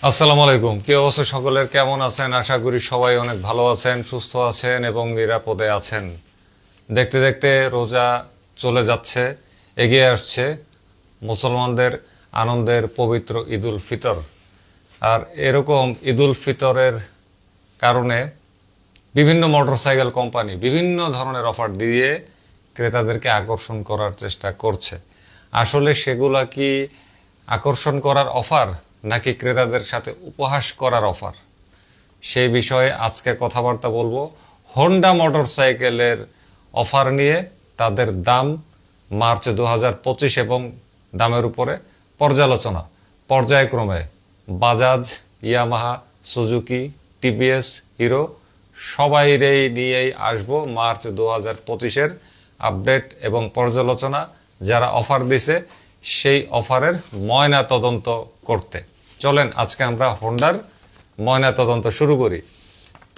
আসসালামু আলাইকুম। কি অবস্থা সকলের, কেমন আছেন? আশা করি সবাই অনেক ভালো আছেন, সুস্থ আছেন এবং নিরাপদে আছেন। দেখতে দেখতে রোজা চলে যাচ্ছে, এগিয়ে আসছে মুসলমানদের আনন্দের পবিত্র ঈদুল ফিতর। আর এরকম ঈদুল ফিতরের কারণে বিভিন্ন মোটরসাইকেল কোম্পানি বিভিন্ন ধরনের অফার দিয়ে ক্রেতাদেরকে আকর্ষণ করার চেষ্টা করছে। আসলে সেগুলা কি আকর্ষণ করার অফার নাকি ক্রেতাদের সাথে উপহাস করার অফার, সেই বিষয়ে আজকে কথাবার্তা বলবো। হোন্ডা মোটরসাইকেলের অফার নিয়ে, তাদের দাম, মার্চ 2025 এবং দামের উপরে পর্যালোচনা পর্যায়ক্রমে বাজাজ, ইয়ামাহা, সুজুকি, টিভিএস, হিরো সবাইরেই নিয়েই আসবো মার্চ 2025-এর আপডেট এবং পর্যালোচনা। যারা অফার দিছে সেই অফারের ময়না তদন্ত করতে চলেন আজকে আমরা হোন্ডার ময়না তদন্ত শুরু করি।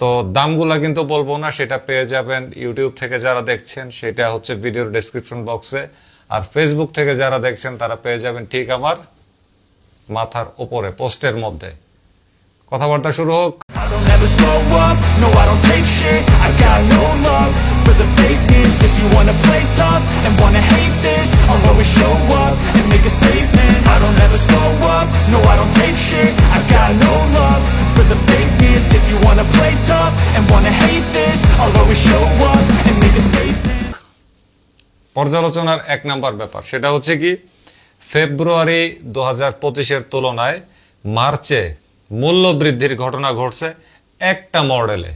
তো দামগুলা কিন্তু বলবো না, সেটা পেয়ে যাবেন ইউটিউব থেকে যারা দেখছেন, সেটা হচ্ছে ভিডিওর ডেসক্রিপশন বক্সে। আর ফেসবুক থেকে যারা দেখছেন তারা পেয়ে যাবেন ঠিক আমার মাথার উপরে পোস্টের মধ্যে। কথাবার্তা শুরু হোক। I don't ever slow up, no I don't take shit. I got no love for the fakeness. If you wanna play tough and wanna hate this, I'll always show up and make a statement. I don't ever slow up, no I don't take shit. I got no love for the fakeness. If you wanna play tough and wanna hate this, I'll always show up and make a statement. পর্যালোচনার এক number ব্যাপার, সেটা হচ্ছে কি, ফেব্রুয়ারি 2025-এর তুলনায় মার্চে মূল্য বৃদ্ধির ঘটনা ঘটছে একটা মডেলে।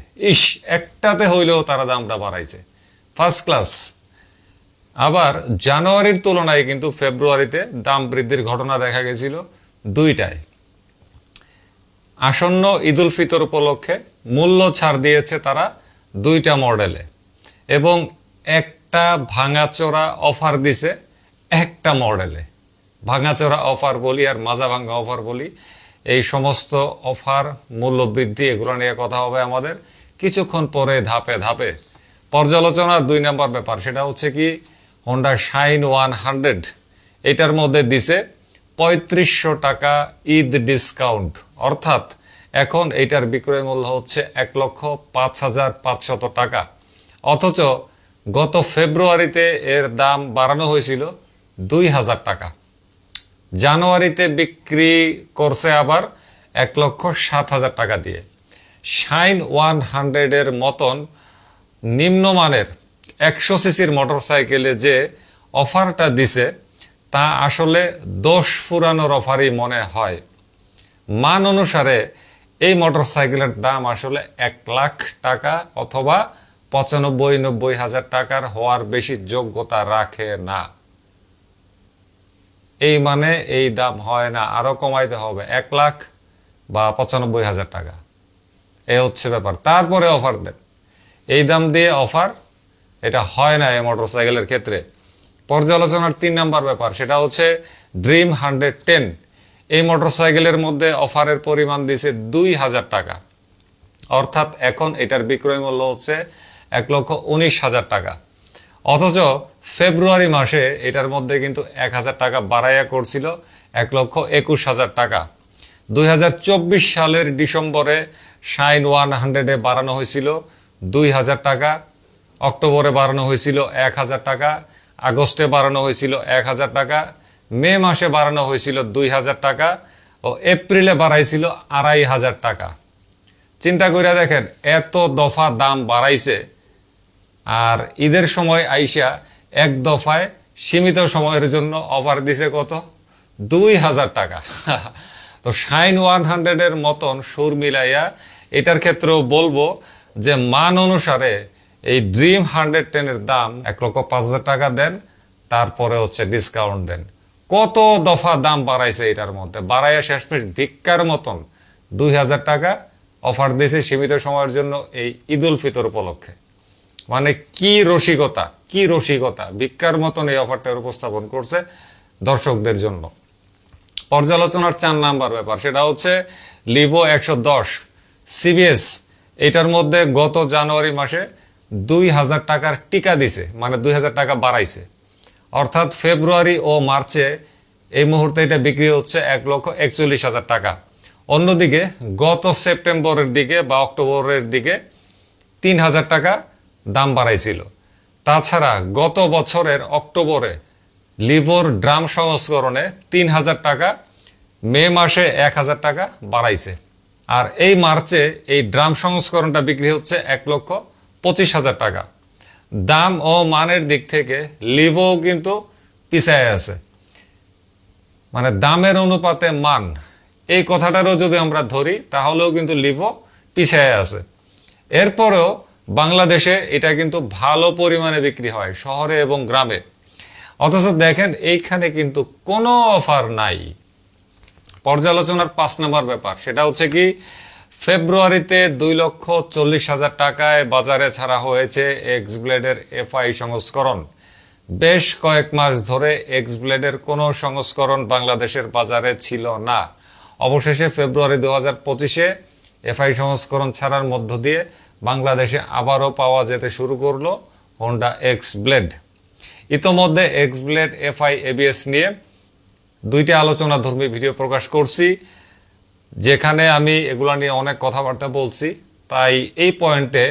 একটাতে হইলেও তারা দামটা বাড়াইছে, ফার্স্ট ক্লাস। আবার জানুয়ারির তুলনায় কিন্তু ফেব্রুয়ারিতে দাম বৃদ্ধির ঘটনা দেখা গেছিল দুইটায়। আসন্ন ঈদুল ফিতর উপলক্ষে মূল্য ছাড় দিয়েছে তারা দুইটা মডেলে এবং একটা ভাঙাচোরা অফার দিছে একটা মডেলে। ভাঙাচোরা অফার বলি আর মাজা ভাঙা অফার বলি, এই সমস্ত অফার, মূল্য বৃদ্ধি, এগুলো নিয়ে কথা হবে আমাদের কিছুক্ষণ পরে ধাপে ধাপে। পর্যালোচনার দুই নম্বর ব্যাপার, সেটা হচ্ছে কি, হোন্ডা শাইন 100 এটার মধ্যে দিছে 3500 টাকা ঈদ ডিসকাউন্ট, অর্থাৎ এখন এটার বিক্রয় মূল্য হচ্ছে 1,05,500 টাকা। অথচ গত ফেব্রুয়ারিতে এর দাম বাড়ানো হয়েছিল 2000 টাকা। জানুয়ারিতে বিক্রি করছে আবার 1,07,000 টাকা দিয়ে। শাইন 100-এর মতন নিম্নমানের 100 সিসির মোটরসাইকেলে যে অফারটা দিছে তা আসলে দোষ ফুরানোর অফারই মনে হয়। মান অনুসারে এই মোটরসাইকেলের দাম আসলে 1 লাখ টাকা অথবা 95-90 হাজার টাকার হওয়ার বেশি যোগ্যতা রাখে না। এই মানে এই দাম হয় না, আরো কমাইতে হবে 1 লাখ বা 95,000 টাকা। এই হচ্ছে ব্যাপার। তারপরে অফার দেন, এই দাম দিয়ে অফার, এটা হয় না এই মোটরসাইকেলের ক্ষেত্রে। পর্যালোচনার 3 নাম্বার ব্যাপার, সেটা হচ্ছে ড্রিম 110। এই মোটরসাইকেলের মধ্যে অফারের পরিমাণ দিয়েছে 2000 টাকা, অর্থাৎ এখন এটার বিক্রয় মূল্য হচ্ছে 1,19,000 টাকা। অথচ ফেব্রুয়ারি মাসে এটার মধ্যে কিন্তু 1000 টাকা বাড়াইয়া করছিল 1,21,000 টাকা। 2024 সালের ডিসেম্বরে শাইন 100-এ বাড়ানো হয়েছিল 2000 টাকা, অক্টোবরে বাড়ানো হয়েছিল 1000 টাকা, আগস্টে বাড়ানো হয়েছিল 1000 টাকা, মে মাসে বাড়ানো হয়েছিল 2000 টাকা ও এপ্রিলে বাড়াইছিল 2500 টাকা। চিন্তা করে দেখেন, এত দফা দাম বাড়াইছে, আর ঈদের সময় আইসা এক দফায় সীমিত সময়ের জন্য অফার দিছে কত? 2000 টাকা। তো শাইন 100-এর মতন সুর মিলাইয়া এটার ক্ষেত্রেও বলবো যে মান অনুসারে এই ড্রিম 110-এর দাম 1,05,000 টাকা দেন, তারপরে হচ্ছে ডিসকাউন্ট দেন। কত দফা দাম বাড়াইছে এটার মধ্যে, বাড়াইয়া শেষমেশ ভিক্ষার মতন 2000 টাকা অফার দিয়েছে সীমিত সময়ের জন্য এই ঈদুল ফিতর উপলক্ষে। মানে কি রসিকতা, কি রসিকতা! ভিক্ষার মতন এই অফারটার উপস্থাপন করছে দর্শকদের জন্য। পর্যালোচনার 4 নাম্বার ব্যাপার, সেটা হচ্ছে লিভো 110 সিবিএস। এটার মধ্যে গত জানুয়ারি মাসে 2000 টাকার টিকা দিছে, মানে 2000 টাকা বাড়াইছে। অর্থাৎ ফেব্রুয়ারি ও মার্চে এই মুহূর্তে এটা বিক্রি হচ্ছে 1,41,000 টাকা। অন্যদিকে গত সেপ্টেম্বরের দিকে বা অক্টোবরের দিকে ৩,০০০ টাকা দাম বাড়াইছিল। তাছাড়া গত বছরের অক্টোবরে লিভোর ড্রাম সংস্করণে ৩,০০০ টাকা, মে মাসে ১,০০০ টাকা বাড়াইছে। আর এই মার্চে এই ড্রাম সংস্করণটা বিক্রি হচ্ছে ১,২৫,০০০ টাকা। দাম ও মানের দিক থেকে লিভো কিন্তু পিছায় আছে, মানে দামের অনুপাতে মান, এই কথাটারও যদি আমরা ধরি তাহলেও কিন্তু লিভো পিছায় আছে। এরপরেও বাংলাদেশে এটা কিন্তু ভালো পরিমাণে বিক্রি হয় শহরে এবং গ্রামে। অথচ দেখেন এইখানে কিন্তু কোনো অফার নাই। পর্যালোচনার ৫ নম্বর ব্যাপার, সেটা হচ্ছে কি, ফেব্রুয়ারিতে 2,40,000 টাকায় বাজারে ছাড়া হয়েছে এক্স ব্লেডের এফআই সংস্করণ। বেশ কয়েক মাস ধরে এক্স ব্লেডের কোনো সংস্করণ বাংলাদেশের বাজারে ছিল না। অবশেষে ফেব্রুয়ারি 2025-এ এফআই সংস্করণ ছাড়ার মধ্য দিয়ে বাংলাদেশে আবারও পাওয়া যেতে শুরু করলো হোন্ডা এক্স ব্লেড। ইতোমধ্যে এক্স ব্লেড এফআই এবিএস নিয়ে 2টি আলোচনাধর্মী ভিডিও প্রকাশ করছি, যেখানে আমি এগুলা নিয়ে অনেক কথাবার্তা বলছি। তাই এই পয়েন্টে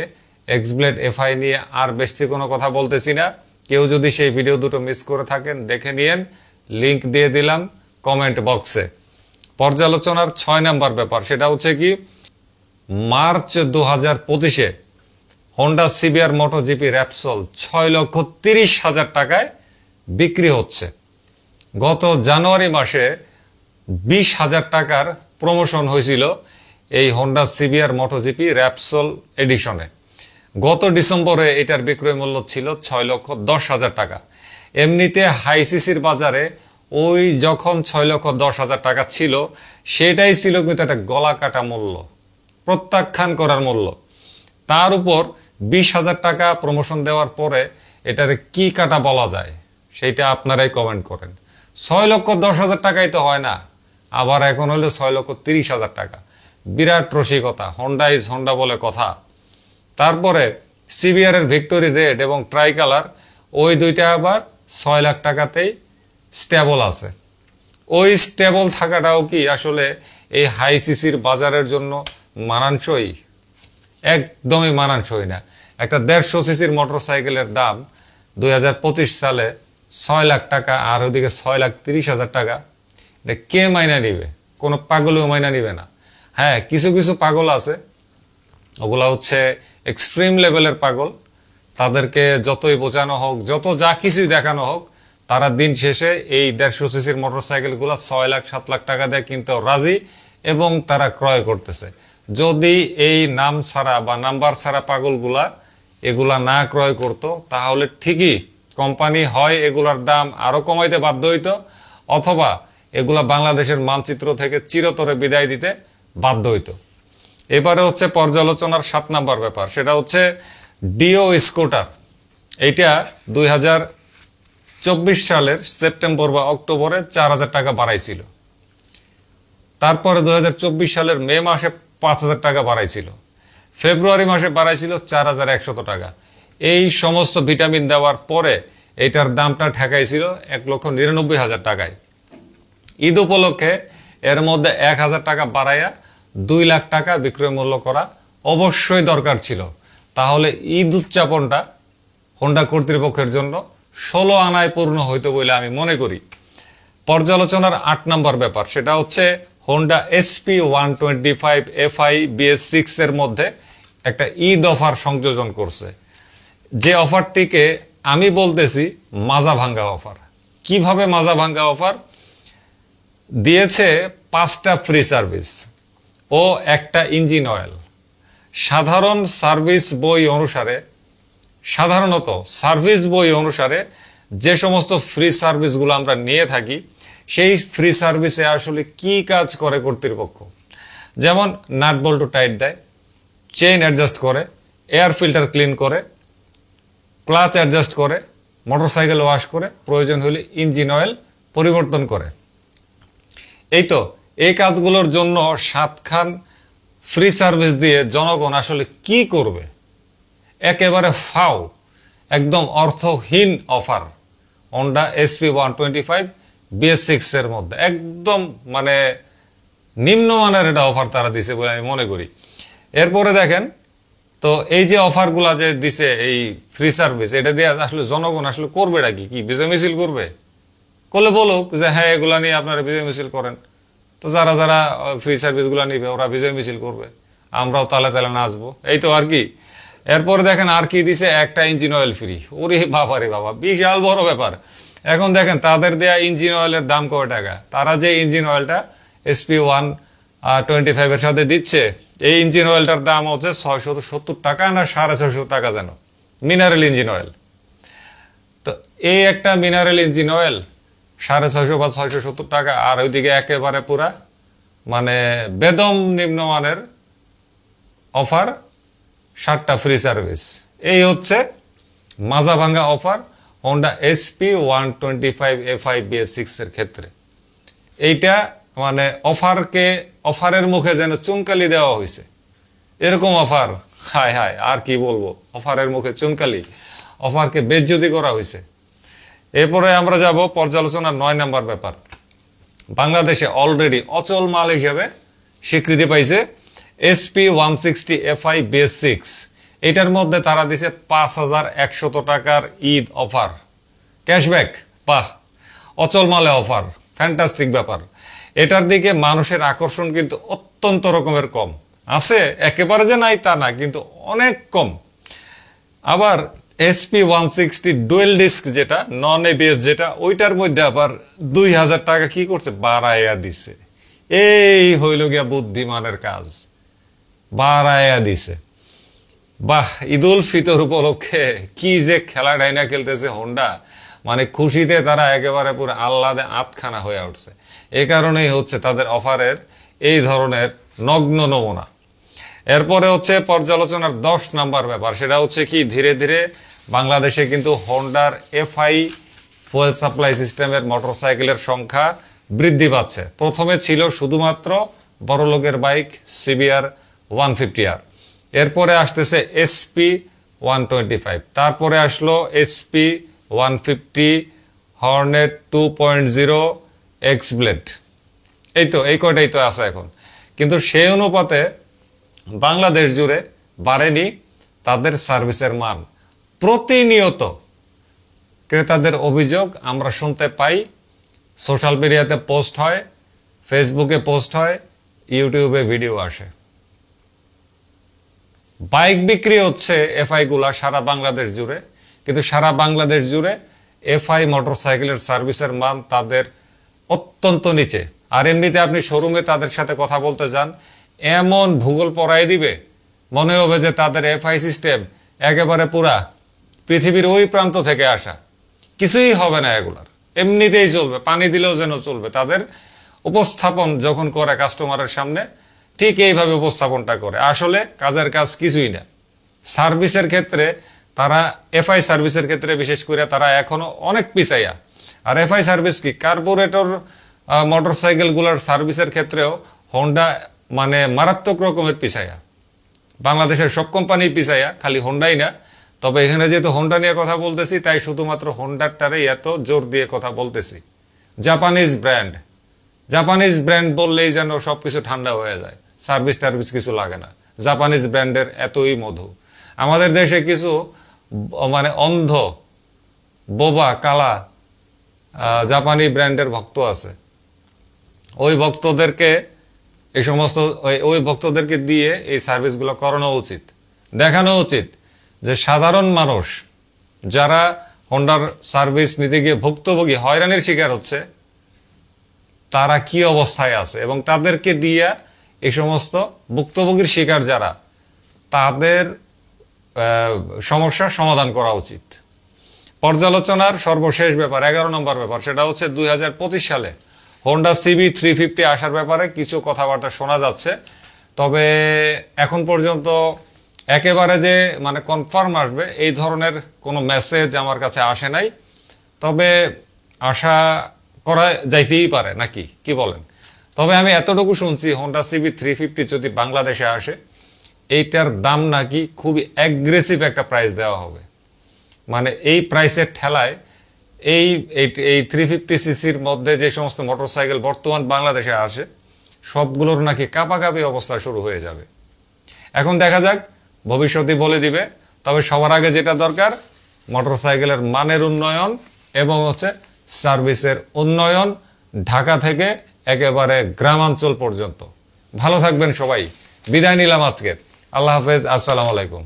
এক্স ব্লেড এফআই নিয়ে আর বেশি কোনো কথা বলতেছি না। কেউ যদি সেই ভিডিও দুটো মিস করে থাকেন দেখে নিয়েন, লিংক দিয়ে দিলাম কমেন্ট বক্সে। পর্যালোচনার 6 নম্বর ব্যাপার, সেটা হচ্ছে কি, মার্চ 2025-এ হোন্ডা সিবিআর মোটোজিপি র্যাপসল 6,30,000 টাকায় বিক্রি হচ্ছে। গত জানুয়ারি মাসে 20,000 টাকার প্রমোশন হয়েছিল এই হোন্ডা সিবিআর মোটোজিপি র্যাপসল এডিশনে। গত ডিসেম্বরে এটার বিক্রয় মূল্য ছিল 6,10,000 টাকা। এমনিতে হাই সিসির বাজারে ওই যখন 6,10,000 টাকা ছিল, সেটাই ছিল কিন্তু একটা গলা কাটা মূল্য, প্রত্যাখ্যান করার মূল্য। তার উপর 20,000 টাকা প্রমোশন দেওয়ার পরে এটার কি কাটা বলা যায় সেটা আপনারাই কমেন্ট করেন। 6,10,000 টাকাই তো হয় না, আবার এখন হলো 6,30,000 টাকা। বিরাট রসিকতা, হোন্ডা ইজ হোন্ডা বলে কথা। তারপরে সিবিআর এর ভিক্টোরি রেড এবং ট্রাই কালার, ওই দুইটা আবার 6 লাখ টাকাতেই স্টেবল আছে। ওই স্টেবল থাকাটাও কি আসলে এই হাই সিসির বাজারের জন্য মানানসই? একদমই মানানসই না। একটা 150 সিসির মোটরসাইকেলের দাম 2025 সালে 6 লাখ টাকা, আর ওইদিকে 6,30,000 টাকা। এটা কে মাইনা নিবে? কোনো পাগলও মাইনা নিবে না। হ্যাঁ, কিছু কিছু পাগল আছে, ওগুলা হচ্ছে এক্সট্রিম লেভেলের পাগল। তাদেরকে যতই বোঝানো হোক, যত যা কিছুই দেখানো হোক, তারা দিন শেষে এই 150 সিসির মোটরসাইকেল গুলা 6 লাখ 7 লাখ টাকা দিয়ে কিনতেও রাজি এবং তারা ক্রয় করতেছে। যদি এই নাম ছাড়া বা নাম্বার ছাড়া পাগলগুলা এগুলা না ক্রয় করত, তাহলে ঠিকই কোম্পানি হয় এগুলার দাম আরো কমাইতে বাধ্য হইতো, অথবা এগুলা বাংলাদেশের মানচিত্র থেকে চিরতরে বিদায় দিতে বাধ্য হইতো। এবারে হচ্ছে পর্যালোচনার 7 নম্বর ব্যাপার, সেটা হচ্ছে ডিও স্কুটার। এইটা 2024 সালের সেপ্টেম্বর বা অক্টোবরে 4,000 টাকা বাড়াইছিল। তারপরে 2024 সালের মে মাসে 5,000 টাকা বাড়াইছিল। ফেব্রুয়ারি মাসে বাড়াইছিল 4,100 টাকা। এই সমস্ত ভিটামিন দেওয়ার পরে এটার দামটা ঠেকাইছিল 1,99,000 টাকায়। ঈদ উপলক্ষে এর মধ্যে 1,000 টাকা বাড়াইয়া 2 লাখ টাকা বিক্রয় মূল্য করা অবশ্যই দরকার ছিল। তাহলে ঈদ উদযাপনটা হোন্ডা কর্তৃপক্ষের জন্য 16 আনায় পূর্ণ হইতো বলে আমি মনে করি। পর্যালোচনার 8 নম্বর ব্যাপার, সেটা হচ্ছে হোন্ডা SP 125 FI BS6 এর মধ্যে একটা ঈদ অফার সংযোজন করছে। যে অফারটিকে আমি বলতেছি মাজা ভাঙ্গা অফার। কিভাবে মাজা ভাঙ্গা অফার দিয়েছে? 5টা ফ্রি সার্ভিস ও একটা ইঞ্জিন অয়েল। সাধারণত সার্ভিস বই অনুসারে যে সমস্ত ফ্রি সার্ভিসগুলো আমরা নিয়ে থাকি, সেই ফ্রি সার্ভিসে আসলে কি কাজ করে কর্তৃপক্ষ? যেমন নাট বল্টু টাইট দেয়, চেইন অ্যাডজাস্ট করে, এয়ার ফিল্টার ক্লিন করে, ক্লাচ অ্যাডজাস্ট করে, মোটরসাইকেল ওয়াশ করে, প্রয়োজন হলে ইঞ্জিন অয়েল পরিবর্তন করে। এই তো, এই কাজগুলোর জন্য 7 খান ফ্রি সার্ভিস দিয়ে জনগণ আসলে কি করবে? একেবারে ফাও, একদম অর্থহীন অফার হোন্ডা SP 125 BS6 এর মধ্যে। একদম মানে নিম্নমানের এটা অফার তারা দিছে বলে আমি মনে করি। এরপরে দেখেন, তো এই যে অফারগুলা যে দিছে এই ফ্রি সার্ভিস, এটা দিয়ে আসলে জনগণ আসলে করবেটা কি? কি বিজয় মিছিল করবে? করলে বলুক যে হ্যাঁ এগুলা নিয়ে আপনারা বিজয় মিছিল করেন। তো যারা যারা ফ্রি সার্ভিসগুলো নিবে ওরা বিজয় মিছিল করবে, আমরাও তালে তালে নাচবো, এই তো আর কি। এরপরে দেখেন আর কি দিছে, একটা ইঞ্জিন অয়েল ফ্রি। ওরে বাবা রে বাবা, বিশাল বড় ব্যাপার। এখন দেখেন তাদের দেয়া ইঞ্জিন অয়েলের দাম কয় টাকা? তারা যে ইঞ্জিন অয়েলটা SP125 এর সাথে দিচ্ছে, এই ইঞ্জিন অয়েলটার দাম হচ্ছে 670 টাকা না 650 টাকা যেন, মিনারেল ইঞ্জিন অয়েল। তো এই একটা মিনারেল ইঞ্জিন অয়েল 650 বা 670 টাকা, আর ওইদিকে একেবারে পুরা মানে বেদম নিম্নমানের অফার, 7টা ফ্রি সার্ভিস। এই হচ্ছে মাজা ভাঙ্গা অফার হোন্ডা SP125 BS6 এর ক্ষেত্রে। এইটা মানে অফারের মুখে যেন চুনকালি দেওয়া হয়েছে, এরকম অফার। হায় হায়, আর কি বলবো, অফারের মুখে চুনকালি, অফারকে বেজ্জতি করা হয়েছে। এরপরে আমরা যাব পর্যালোচনার 9 নম্বর ব্যাপার। বাংলাদেশে অলরেডি অচল মাল হিসেবে স্বীকৃতি পাইছে SP160 BS6। এটার মধ্যে তারা দিছে 5100 টাকার ঈদ অফার, ক্যাশব্যাক। বাহ, অচল মালে অফার, ফ্যান্টাস্টিক ব্যাপার। এটার দিকে মানুষের আকর্ষণ কিন্তু অত্যন্ত রকমের কম আছে, একেবারে যে নাই তা না, কিন্তু অনেক কম। আবার SP160 ডুয়েল ডিস্ক যেটা, নন ABS যেটা, ওইটার মধ্যে আবার 2000 টাকা কি করছে, বাড়াইয়া দিছে। এই হইল গিয়া বুদ্ধিমানের কাজ, বাড়াইয়া দিছে। বাহ, ঈদুল ফিতর উপলক্ষে কি যে খেলা ডাইনা খেলতেছে হোন্ডা, মানে খুশিতে তারা একেবারে পুরো আহ্লাদে আটখানা হয়ে উঠছে। এই কারণেই হচ্ছে তাদের অফারের এই ধরনের নগ্ন নমুনা। এরপরে হচ্ছে পর্যালোচনার 10 নাম্বার ব্যাপার, সেটা হচ্ছে কি, ধীরে ধীরে বাংলাদেশে কিন্তু হোন্ডার FI ফুয়েল সাপ্লাই সিস্টেমের মোটরসাইকেলের সংখ্যা বৃদ্ধি পাচ্ছে। প্রথমে ছিল শুধুমাত্র বড়লোকের বাইক CBR 150R, এরপরে আসতেছে SP125, তারপরে আসলো SP150 হর্নেট 2.0 X ব্লেড। এই কয়টাই তো আছে এখন। কিন্তু সেই অনুপাতে বাংলাদেশ জুড়ে বাড়েনি তাদের সার্ভিসের মান। প্রতিনিয়ত ক্রেতাদের অভিযোগ আমরা শুনতে পাই, সোশ্যাল মিডিয়াতে পোস্ট হয়, ফেসবুকে পোস্ট হয়, ইউটিউবে ভিডিও আসে। বাইক বিক্রি হচ্ছে FI গুলা সারা বাংলাদেশ জুড়ে, কিন্তু সারা বাংলাদেশ জুড়ে FI মোটরসাইকেলের সার্ভিসের মান তাদের অত্যন্ত নিচে। আর এমনিতে আপনি শোরুমে তাদের সাথে কথা বলতে যান, এমন ভূগোল পড়াই দিবে, মনে হবে যে তাদের FI সিস্টেম একেবারে পুরা পৃথিবীর ওই প্রান্ত থেকে আসা। কিছুই হবে না এগুলার, এমনিতেই চলবে, পানি দিলেও যেন চলবে। তাদের উপস্থাপন যখন করে কাস্টমারের সামনে, ঠিক এইভাবে উপস্থাপনটা করে, আসলে কাজের কাজ কিছুই না। সার্ভিসের ক্ষেত্রে তারা, FI সার্ভিসের ক্ষেত্রে বিশেষ করে তারা এখনো অনেক পিছাইয়া। আর FI সার্ভিস কি, কার্বোরেটর মোটরসাইকেল গুলার সার্ভিসের ক্ষেত্রেও হোন্ডা মানে মারাত্মক রকমের পিছাইয়া। বাংলাদেশের সব কোম্পানি পিছাইয়া, খালি হোন্ডাই না। তবে এখানে যেহেতু হোন্ডা নিয়ে কথা বলতেছি, তাই শুধুমাত্র হোন্ডারটারে এত জোর দিয়ে কথা বলতেছি। জাপানিজ ব্র্যান্ড বললেই যেন সবকিছু ঠান্ডা হয়ে যায়, সার্ভিস টার্ভিস কিছু লাগে না। জাপানিজ ব্র্যান্ডের এতই মধু। আমাদের দেশে কিছু মানে অন্ধ বোবা কালা জাপানি ব্র্যান্ডের ভক্ত আছে। ওই ভক্তদেরকে দিয়ে এই সার্ভিসগুলো করানো উচিত, দেখানো উচিত যে সাধারণ মানুষ যারা হোন্ডার সার্ভিস নিতে গিয়ে ভুক্তভোগী হয়রানির শিকার হচ্ছে, তারা কি অবস্থায় আছে, এবং তাদেরকে দিয়ে এই সমস্ত ভুক্তভোগীর শিকার যারা, তাদের সমস্যার সমাধান করা উচিত। পর্যালোচনার সর্বশেষ ব্যাপার, 11 নম্বর ব্যাপার, সেটা হচ্ছে 2025 সালে হোন্ডা CB350 আসার ব্যাপারে কিছু কথাবার্তা শোনা যাচ্ছে। তবে এখন পর্যন্ত একেবারে যে মানে কনফার্ম আসবে এই ধরনের কোনো মেসেজ আমার কাছে আসে নাই। তবে আশা করা যাইতেই পারে, নাকি কি বলেন? তবে আমি এতটুকু শুনছি, হোন্ডা CB350 যদি বাংলাদেশে আসে, এইটার দাম নাকি খুবই অ্যাগ্রেসিভ একটা প্রাইস দেওয়া হবে। মানে এই প্রাইসের ঠেলায় এই 350 সিসির মধ্যে যে সমস্ত মোটরসাইকেল বর্তমান বাংলাদেশে আসে, সবগুলোর নাকি কাঁপাকাঁপি অবস্থা শুরু হয়ে যাবে। এখন দেখা যাক, ভবিষ্যতে বলে দিবে। তবে সবার আগে যেটা দরকার, মোটরসাইকেলের মানের উন্নয়ন এবং সার্ভিসের উন্নয়ন, ঢাকা থেকে একেবারে গ্রামাঞ্চল পর্যন্ত। ভালো থাকবেন সবাই, বিদায় নিলাম আজকে। আল্লাহ হাফেজ, আসসালামু আলাইকুম।